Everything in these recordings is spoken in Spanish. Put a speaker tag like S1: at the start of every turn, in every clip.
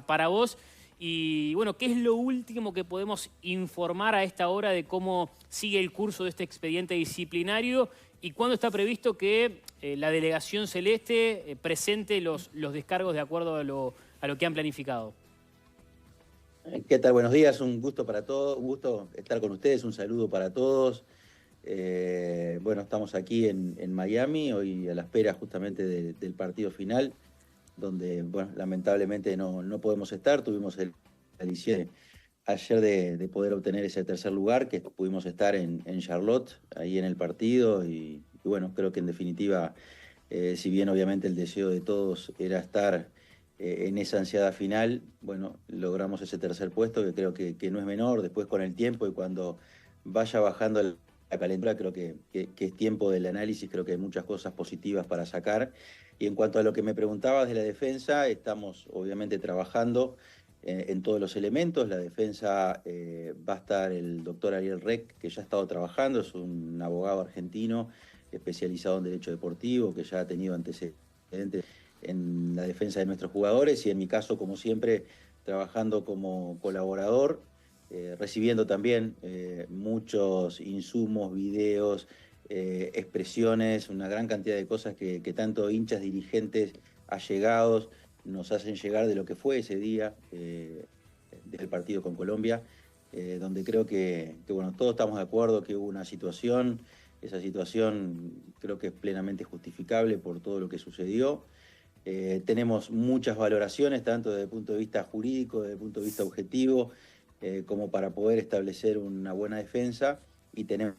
S1: para vos. Y bueno, ¿qué es lo último que podemos informar a esta hora de cómo sigue el curso de este expediente disciplinario y cuándo está previsto que la delegación celeste presente los descargos de acuerdo a lo que han planificado?
S2: ¿Qué tal? Buenos días, un gusto para todos, un gusto estar con ustedes, un saludo para todos. Bueno, estamos aquí en Miami, hoy a la espera justamente del partido final, donde, bueno, lamentablemente no podemos estar. Tuvimos la aliciente ayer de poder obtener ese tercer lugar, que pudimos estar en Charlotte, ahí en el partido, y bueno, creo que en definitiva, si bien obviamente el deseo de todos era estar en esa ansiada final, bueno, logramos ese tercer puesto, que creo que no es menor. Después con el tiempo y cuando vaya bajando la calentura, creo que es tiempo del análisis, creo que hay muchas cosas positivas para sacar. Y en cuanto a lo que me preguntabas de la defensa, estamos obviamente trabajando en todos los elementos. La defensa va a estar el doctor Ariel Reck, que ya ha estado trabajando, es un abogado argentino especializado en derecho deportivo, que ya ha tenido antecedentes en la defensa de nuestros jugadores, y en mi caso, como siempre, trabajando como colaborador, recibiendo también muchos insumos, videos, expresiones, una gran cantidad de cosas que tanto hinchas, dirigentes, allegados, nos hacen llegar de lo que fue ese día del partido con Colombia, donde creo que, bueno, todos estamos de acuerdo que hubo una situación. Esa situación creo que es plenamente justificable por todo lo que sucedió. Tenemos muchas valoraciones, tanto desde el punto de vista jurídico, desde el punto de vista objetivo, como para poder establecer una buena defensa, y tenemos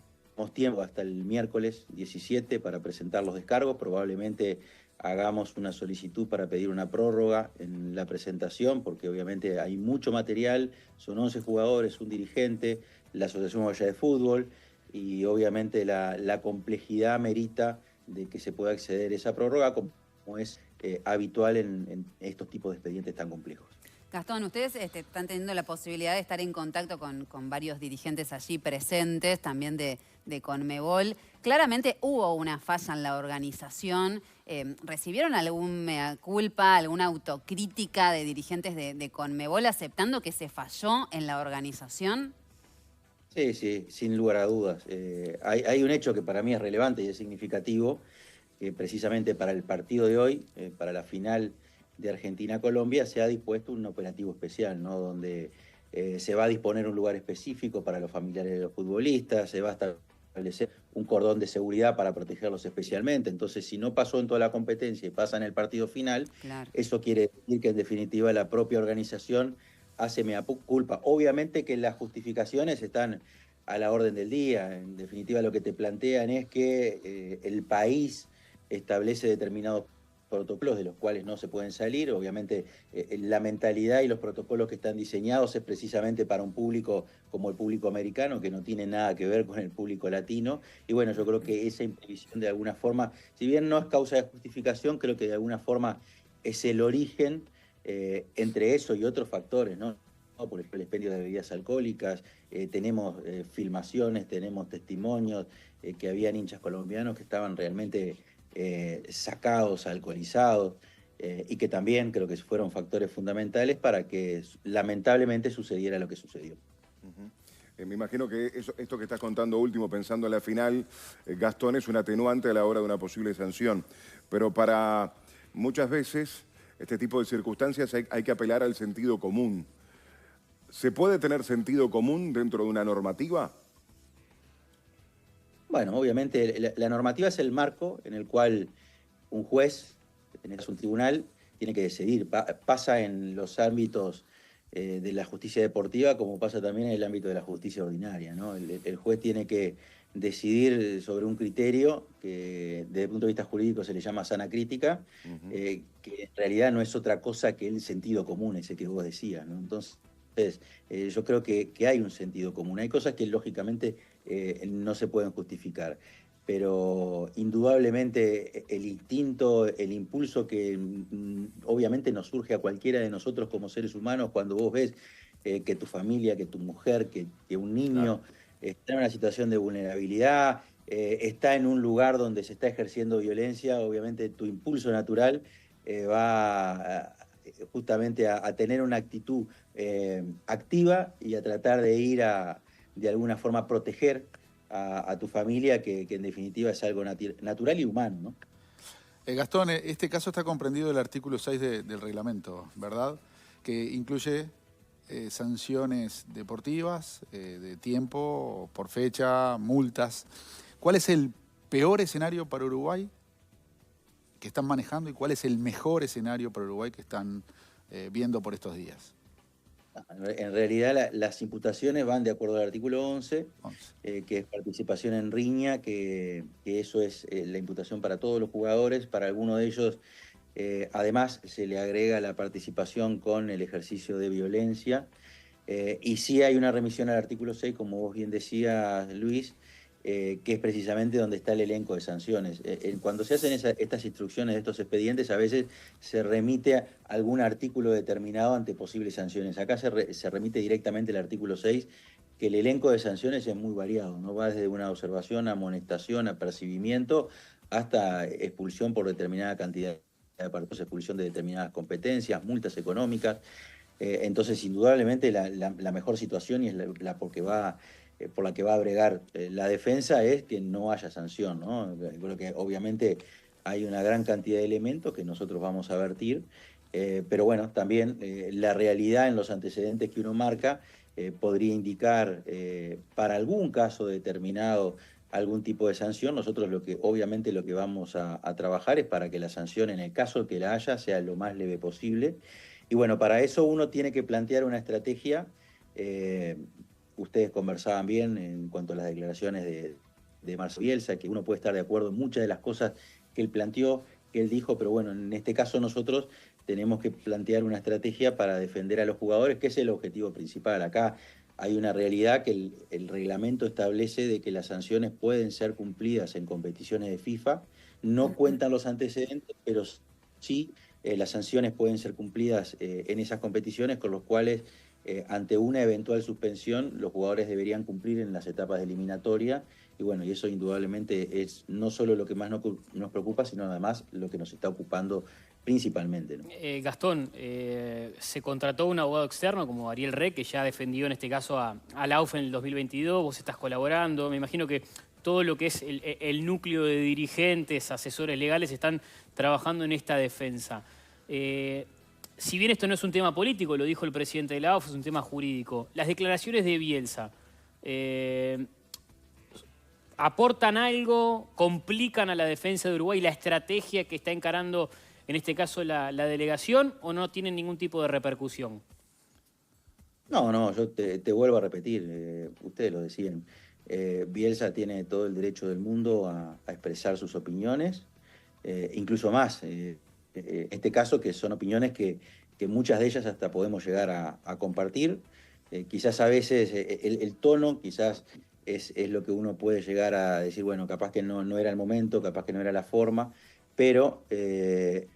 S2: tiempo hasta el miércoles 17 para presentar los descargos. Probablemente hagamos una solicitud para pedir una prórroga en la presentación, porque obviamente hay mucho material, son 11 jugadores, un dirigente, la Asociación Uruguaya de Fútbol, y obviamente la complejidad merita de que se pueda acceder a esa prórroga, como es habitual en estos tipos de expedientes tan complejos.
S3: Gastón, ustedes están teniendo la posibilidad de estar en contacto con varios dirigentes allí presentes, también de Conmebol. Claramente hubo una falla en la organización. ¿Recibieron algún mea culpa, alguna autocrítica de dirigentes de Conmebol aceptando que se falló en la organización?
S2: Sí, sí, sin lugar a dudas. Hay un hecho que para mí es relevante y es significativo, que precisamente para el partido de hoy, para la final de Argentina-Colombia, se ha dispuesto un operativo especial, ¿no? Donde se va a disponer un lugar específico para los familiares de los futbolistas, se va a establecer un cordón de seguridad para protegerlos especialmente. Entonces, si no pasó en toda la competencia y pasa en el partido final,
S3: Claro.
S2: eso quiere decir que en definitiva la propia organización hace mea culpa. Obviamente que las justificaciones están a la orden del día. En definitiva, lo que te plantean es que el país establece determinados protocolos de los cuales no se pueden salir. Obviamente, la mentalidad y los protocolos que están diseñados es precisamente para un público como el público americano, que no tiene nada que ver con el público latino. Y bueno, yo creo que esa imprevisión de alguna forma, si bien no es causa de justificación, creo que de alguna forma es el origen entre eso y otros factores, ¿no? Por ejemplo, el expendio de bebidas alcohólicas, tenemos filmaciones, tenemos testimonios, que habían hinchas colombianos que estaban realmente sacados, alcoholizados, y que también creo que fueron factores fundamentales para que lamentablemente sucediera lo que sucedió.
S4: Me imagino que esto que estás contando último, pensando en la final, Gastón, es un atenuante a la hora de una posible sanción. Pero para muchas veces este tipo de circunstancias hay que apelar al sentido común. ¿Se puede tener sentido común dentro de una normativa?
S2: Bueno, obviamente la normativa es el marco en el cual un juez, en este caso un tribunal, tiene que decidir. Pasa en los ámbitos de la justicia deportiva, como pasa también en el ámbito de la justicia ordinaria, ¿no? El juez tiene que decidir sobre un criterio que desde el punto de vista jurídico se le llama sana crítica, que en realidad no es otra cosa que el sentido común, ese que vos decías, ¿no? Entonces, yo creo que hay un sentido común. Hay cosas que lógicamente no se pueden justificar, pero indudablemente el instinto, el impulso que obviamente nos surge a cualquiera de nosotros como seres humanos cuando vos ves que tu familia, que tu mujer, que un niño está en una situación de vulnerabilidad, está en un lugar donde se está ejerciendo violencia, obviamente tu impulso natural va justamente a tener una actitud activa y a tratar de ir de alguna forma, a proteger a tu familia, que en definitiva es algo natural y humano, ¿no?
S5: Gastón, este caso está comprendido del artículo 6 del reglamento, ¿verdad? Que incluye sanciones deportivas, de tiempo, por fecha, multas. ¿Cuál es el peor escenario para Uruguay que están manejando y cuál es el mejor escenario para Uruguay que están viendo por estos días?
S2: En realidad las imputaciones van de acuerdo al artículo 11, que es participación en riña, que eso es la imputación para todos los jugadores. Para algunos de ellos, además, se le agrega la participación con el ejercicio de violencia. Y sí hay una remisión al artículo 6, como vos bien decías, Luis, que es precisamente donde está el elenco de sanciones. Cuando se hacen estas instrucciones de estos expedientes, a veces se remite a algún artículo determinado ante posibles sanciones. Acá se remite directamente al artículo 6, que el elenco de sanciones es muy variado, ¿no? Va desde una observación, amonestación, apercibimiento, hasta expulsión por determinada cantidad de partidos, expulsión de determinadas competencias, multas económicas. Entonces, indudablemente, la mejor situación, y es por la que va a bregar la defensa, es que no haya sanción, ¿no? Creo que obviamente hay una gran cantidad de elementos que nosotros vamos a vertir, pero bueno, también la realidad en los antecedentes que uno marca podría indicar para algún caso determinado algún tipo de sanción. Nosotros obviamente lo que vamos a trabajar es para que la sanción, en el caso que la haya, sea lo más leve posible. Y bueno, para eso uno tiene que plantear una estrategia. Ustedes conversaban bien en cuanto a las declaraciones de Marcelo Bielsa, que uno puede estar de acuerdo en muchas de las cosas que él planteó, que él dijo, pero bueno, en este caso nosotros tenemos que plantear una estrategia para defender a los jugadores, que es el objetivo principal. Acá hay una realidad que el reglamento establece de que las sanciones pueden ser cumplidas en competiciones de FIFA. No cuentan los antecedentes, pero sí las sanciones pueden ser cumplidas en esas competiciones, con los cuales ante una eventual suspensión los jugadores deberían cumplir en las etapas de eliminatoria. Y bueno, y eso indudablemente es no solo lo que más nos preocupa, sino además lo que nos está ocupando principalmente, ¿no?
S1: Gastón, se contrató un abogado externo como Ariel Rey, que ya defendió en este caso a la AUF en el 2022, vos estás colaborando, me imagino que todo lo que es el núcleo de dirigentes, asesores legales, están trabajando en esta defensa. Si bien esto no es un tema político, lo dijo el presidente de la AUF, es un tema jurídico, las declaraciones de Bielsa, ¿aportan algo, complican a la defensa de Uruguay la estrategia que está encarando en este caso la delegación, o no tienen ningún tipo de repercusión?
S2: No, yo te vuelvo a repetir, ustedes lo decían, Bielsa tiene todo el derecho del mundo a expresar sus opiniones, incluso más, en este caso, que son opiniones que muchas de ellas hasta podemos llegar a compartir. Quizás a veces el tono quizás es lo que uno puede llegar a decir, bueno, capaz que no era el momento, capaz que no era la forma, pero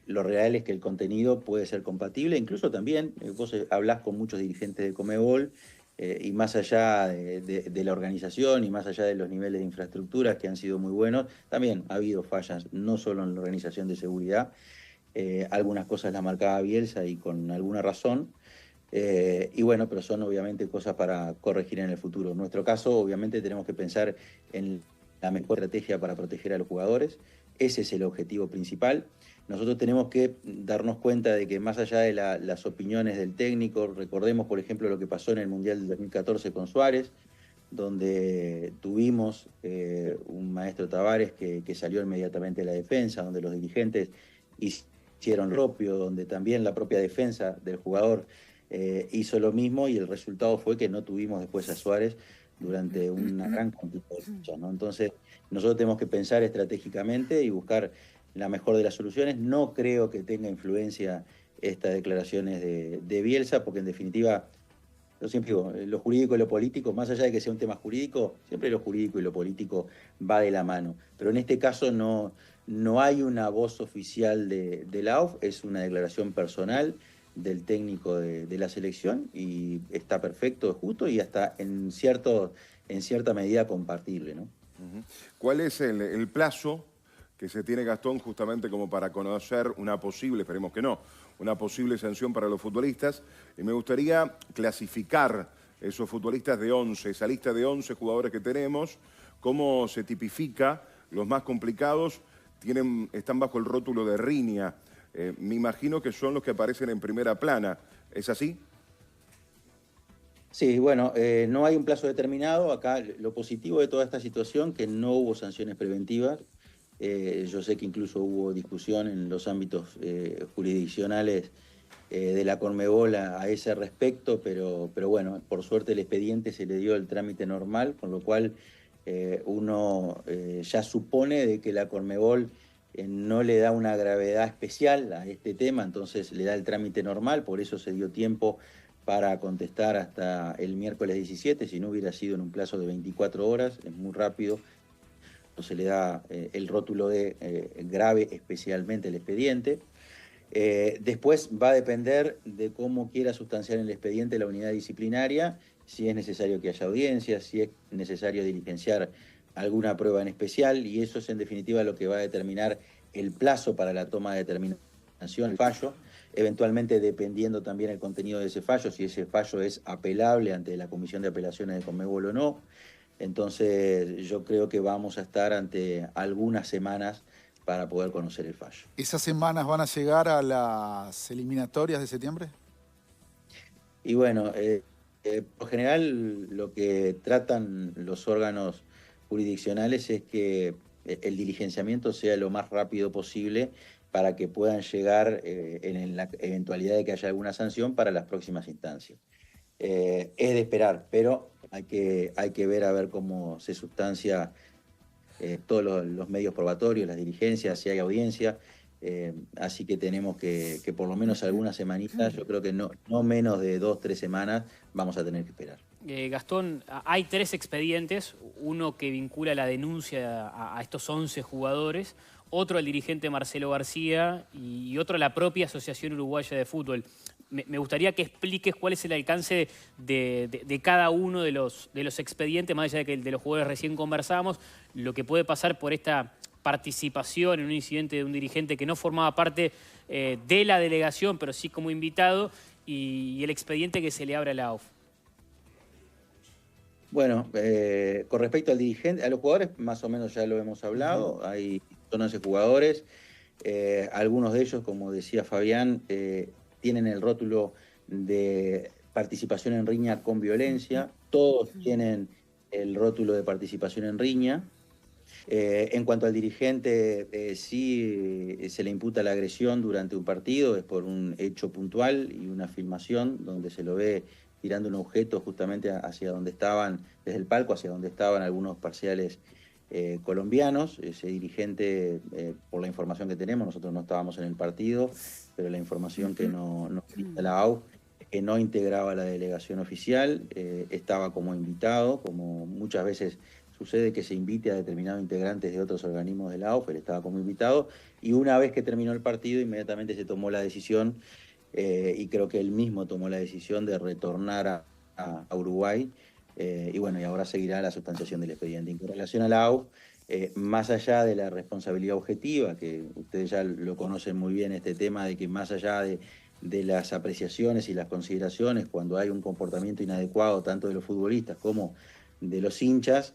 S2: lo real es que el contenido puede ser compatible. Incluso también vos hablás con muchos dirigentes de Conmebol, y más allá de la organización y más allá de los niveles de infraestructuras que han sido muy buenos, también ha habido fallas, no solo en la organización de seguridad. Algunas cosas las marcaba Bielsa y con alguna razón. Y bueno, pero son obviamente cosas para corregir en el futuro. En nuestro caso, obviamente, tenemos que pensar en la mejor estrategia para proteger a los jugadores. Ese es el objetivo principal. Nosotros tenemos que darnos cuenta de que más allá de las opiniones del técnico, recordemos, por ejemplo, lo que pasó en el Mundial del 2014 con Suárez, donde tuvimos un maestro Tavares que salió inmediatamente a la defensa, donde los dirigentes hicieron propio, donde también la propia defensa del jugador hizo lo mismo, y el resultado fue que no tuvimos después a Suárez durante una gran cantidad de fechas, ¿no? Entonces, nosotros tenemos que pensar estratégicamente y buscar la mejor de las soluciones. No creo que tenga influencia estas declaraciones de Bielsa, porque en definitiva, yo siempre digo, lo jurídico y lo político, más allá de que sea un tema jurídico, siempre lo jurídico y lo político va de la mano. Pero en este caso no hay una voz oficial de la AUF, es una declaración personal del técnico de la selección, y está perfecto, es justo y hasta en cierta medida compartible, ¿no?
S4: ¿Cuál es el plazo que se tiene, Gastón, justamente como para conocer una posible, esperemos que no, una posible sanción para los futbolistas. Y me gustaría clasificar esos futbolistas de 11, esa lista de 11 jugadores que tenemos, cómo se tipifica. Los más complicados están bajo el rótulo de riña. Me imagino que son los que aparecen en primera plana. ¿Es así?
S2: Sí, bueno, no hay un plazo determinado. Acá lo positivo de toda esta situación que no hubo sanciones preventivas. Yo sé que incluso hubo discusión en los ámbitos jurisdiccionales de la Conmebol a ese respecto, pero bueno, por suerte el expediente se le dio el trámite normal, con lo cual uno ya supone de que la Conmebol no le da una gravedad especial a este tema, entonces le da el trámite normal, por eso se dio tiempo para contestar hasta el miércoles 17, si no hubiera sido en un plazo de 24 horas, es muy rápido. Se le da el rótulo de grave especialmente el expediente. Después va a depender de cómo quiera sustanciar en el expediente la unidad disciplinaria, si es necesario que haya audiencia, si es necesario diligenciar alguna prueba en especial, y eso es en definitiva lo que va a determinar el plazo para la toma de determinación, el fallo, eventualmente dependiendo también el contenido de ese fallo, si ese fallo es apelable ante la Comisión de Apelaciones de Conmebol o no. Entonces yo creo que vamos a estar ante algunas semanas para poder conocer el fallo.
S5: ¿Esas semanas van a llegar a las eliminatorias de septiembre?
S2: Y bueno, por general lo que tratan los órganos jurisdiccionales es que el diligenciamiento sea lo más rápido posible para que puedan llegar en la eventualidad de que haya alguna sanción para las próximas instancias. Es de esperar, pero hay que ver a ver cómo se sustancia todos los medios probatorios, las diligencias, si hay audiencia. Así que tenemos que por lo menos algunas semanitas, yo creo que no menos de 2 o 3 semanas, vamos a tener que esperar.
S1: Gastón, hay 3 expedientes, uno que vincula la denuncia a estos 11 jugadores, otro al dirigente Marcelo García y otro a la propia Asociación Uruguaya de Fútbol. Me gustaría que expliques cuál es el alcance de cada uno de los expedientes, más allá de que el de los jugadores recién conversamos, lo que puede pasar por esta participación en un incidente de un dirigente que no formaba parte de la delegación, pero sí como invitado, y el expediente que se le abre a la AUF.
S2: Bueno, con respecto al dirigente, a los jugadores más o menos ya lo hemos hablado, son 11 jugadores, algunos de ellos, como decía Fabián, tienen el rótulo de participación en riña con violencia, todos tienen el rótulo de participación en riña. En cuanto al dirigente, sí se le imputa la agresión durante un partido, es por un hecho puntual y una filmación donde se lo ve tirando un objeto justamente hacia donde estaban, desde el palco, hacia donde estaban algunos parciales colombianos. Ese dirigente, por la información que tenemos, nosotros no estábamos en el partido, pero la información que nos brinda la AUF, que no integraba la delegación oficial, estaba como invitado, como muchas veces sucede que se invite a determinados integrantes de otros organismos de la AUF, él estaba como invitado, y una vez que terminó el partido, inmediatamente se tomó la decisión, y creo que él mismo tomó la decisión de retornar a Uruguay, y bueno, y ahora seguirá la sustanciación del expediente. En relación a la AUF, más allá de la responsabilidad objetiva, que ustedes ya lo conocen muy bien, este tema de que más allá de las apreciaciones y las consideraciones, cuando hay un comportamiento inadecuado tanto de los futbolistas como de los hinchas,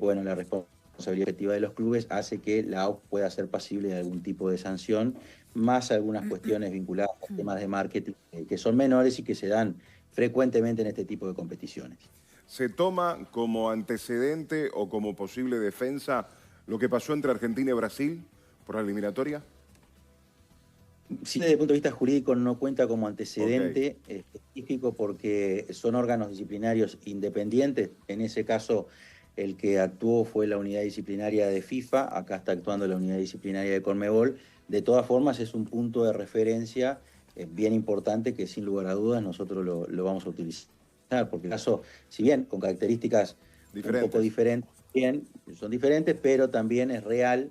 S2: bueno, la responsabilidad objetiva de los clubes hace que la AUF pueda ser pasible de algún tipo de sanción, más algunas cuestiones vinculadas a temas de marketing que son menores y que se dan frecuentemente en este tipo de competiciones.
S4: ¿Se toma como antecedente o como posible defensa lo que pasó entre Argentina y Brasil por la eliminatoria?
S2: Sí, desde el punto de vista jurídico no cuenta como antecedente específico porque son órganos disciplinarios independientes. En ese caso, el que actuó fue la unidad disciplinaria de FIFA, acá está actuando la unidad disciplinaria de Conmebol. De todas formas, es un punto de referencia bien importante que sin lugar a dudas nosotros lo vamos a utilizar, porque el caso, si bien con características un poco diferentes, son diferentes, pero también es real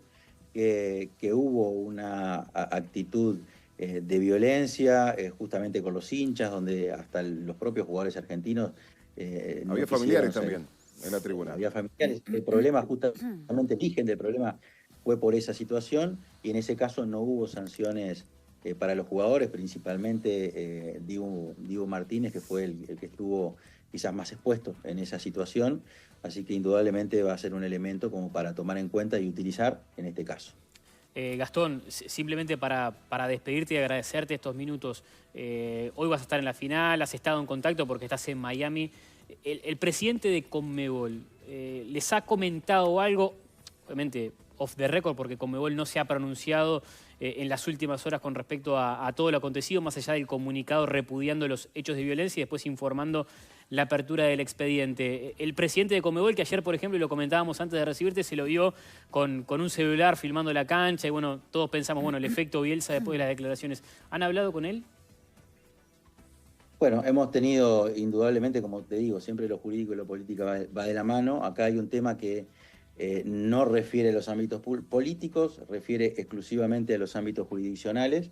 S2: que hubo una actitud de violencia justamente con los hinchas, donde hasta los propios jugadores argentinos...
S4: había familiares también en la tribuna.
S2: Había familiares. El problema, justamente el origen del problema fue por esa situación, y en ese caso no hubo sanciones para los jugadores, principalmente Dibu Martínez, que fue el que estuvo quizás más expuesto en esa situación, así que indudablemente va a ser un elemento como para tomar en cuenta y utilizar en este caso.
S1: Gastón, simplemente para despedirte y agradecerte estos minutos, hoy vas a estar en la final, has estado en contacto porque estás en Miami. El presidente de Conmebol, ¿les ha comentado algo? Obviamente off the record, porque Conmebol no se ha pronunciado en las últimas horas con respecto a todo lo acontecido, más allá del comunicado repudiando los hechos de violencia y después informando la apertura del expediente. El presidente de Conmebol, que ayer, por ejemplo, y lo comentábamos antes de recibirte, se lo vio con un celular filmando la cancha y bueno, todos pensamos, bueno, el efecto Bielsa después de las declaraciones. ¿Han hablado con él?
S2: Bueno, hemos tenido indudablemente, como te digo, siempre lo jurídico y lo político va de la mano. Acá hay un tema que no refiere a los ámbitos políticos, refiere exclusivamente a los ámbitos jurisdiccionales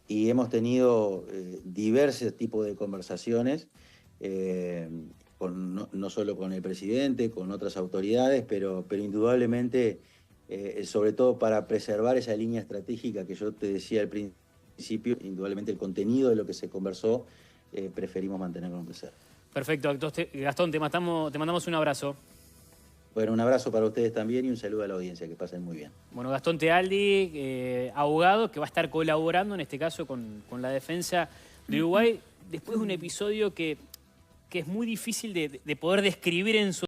S2: y hemos tenido diversos tipos de conversaciones, no solo con el presidente, con otras autoridades, pero indudablemente, sobre todo para preservar esa línea estratégica que yo te decía al principio, indudablemente el contenido de lo que se conversó, preferimos mantenerlo en reserva.
S1: Perfecto, Gastón, te mandamos un abrazo.
S2: Bueno, un abrazo para ustedes también y un saludo a la audiencia, que pasen muy bien.
S1: Bueno, Gastón Tealdi, abogado, que va a estar colaborando en este caso con la defensa de Uruguay, después de un episodio que es muy difícil de poder describir en su